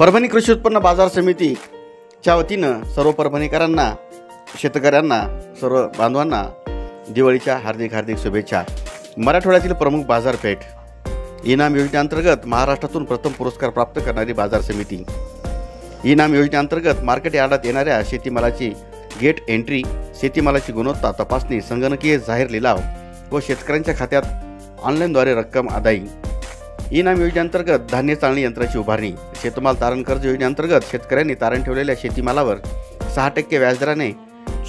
परभणी कृषी उत्पन्न बाजार समितीच्या वतीनं सर्व परभणीकरांना, शेतकऱ्यांना, सर्व बांधवांना दिवाळीच्या हार्दिक हार्दिक शुभेच्छा। मराठवाड्यातील प्रमुख बाजारपेठ इनाम योजनेअंतर्गत महाराष्ट्रातून प्रथम पुरस्कार प्राप्त करणारी बाजार समिती। इनाम योजनेअंतर्गत मार्केट यार्डात येणाऱ्या शेतीमालाची गेट एंट्री, शेतीमालाची गुणवत्ता तपासणी, संगणकीय जाहीर लिलाव व शेतकऱ्यांच्या खात्यात ऑनलाईनद्वारे रक्कम अदाई। इनाम योजनेअंतर्गत धान्य चाळणी यंत्राची उभारणी। शेतमाल तारण कर्ज योजनेअंतर्गत शेतकऱ्यांनी तारण ठेवलेल्या शेतीमालावर 6% व्याजदराने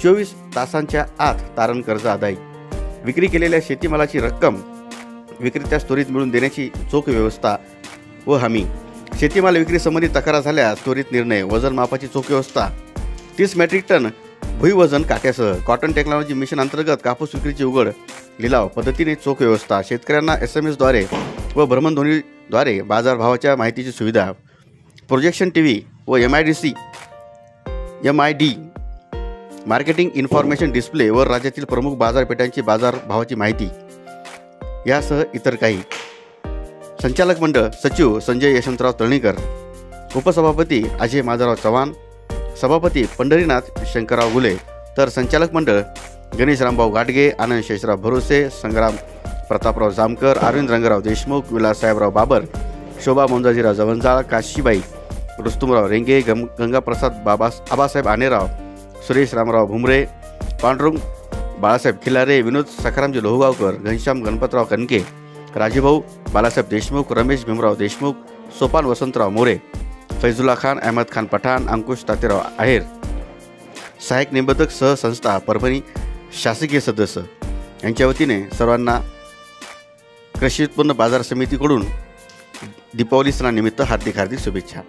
24 तासांच्या आत तारण कर्ज अदाई। विक्री केलेल्या शेतीमालाची रक्कम विक्रेत्यास त्वरित मिळवून देण्याची चोख व्यवस्था व हमी। शेतीमाल विक्री संबंधी तक्रार झाल्यास त्वरित निर्णय। वजन मापाची चोख व्यवस्था। 30 मेट्रिक टन भुईवजन काट्यासह कॉटन टेक्नॉलॉजी मिशन अंतर्गत कापूस विक्रीची उघड लिलाव पद्धतीने चोख व्यवस्था। शेतकऱ्यांना SMS द्वारे व भ्रमणध्वनीद्वारे बाजारभावाच्या माहितीची सुविधा। प्रोजेक्शन TV व MID मार्केटिंग इन्फॉर्मेशन डिस्प्ले व राज्यातील प्रमुख बाजारपेठांची बाजारभावाची माहिती यासह इतर काही। संचालक मंडळ सचिव संजय यशवंतराव तळणीकर, उपसभापती अजय माधवराव चव्हाण, सभापती पंढरीनाथ शंकरराव गुले, तर संचालक मंडळ गणेश रामभाऊ गाडगे, आनंद शेषराव भरोसे, संग्राम प्रतापराव जामकर, अरविंद रंगराव देशमुख, विलास साहेबराव बाबर, शोभा मोंजाजीराव जवंजाळ, काशीबाई रुस्तुमराव रेंगे, गंगाप्रसाद आबासाहेब आनेराव, सुरेश रामराव भुमरे, पांडुरंग बाळासाहेब खिलारे, विनोद सखारामजी लोहगावकर, घनश्याम गणपतराव कनके, राजीभाऊ बाळासाहेब देशमुख, रमेश भीमराव देशमुख, सोपान वसंतराव मोरे, फैजुल्ला खान, अहमद खान पठाण, अंकुश तातेराव आहेर, सहाय्यक निबंधक सहसंस्था परभणी शासकीय सदस्य यांच्या वतीने सर्वांना कृषी उत्पन्न बाजार समितीकडून दीपावली सणानिमित्त हार्दिक हार्दिक शुभेच्छा।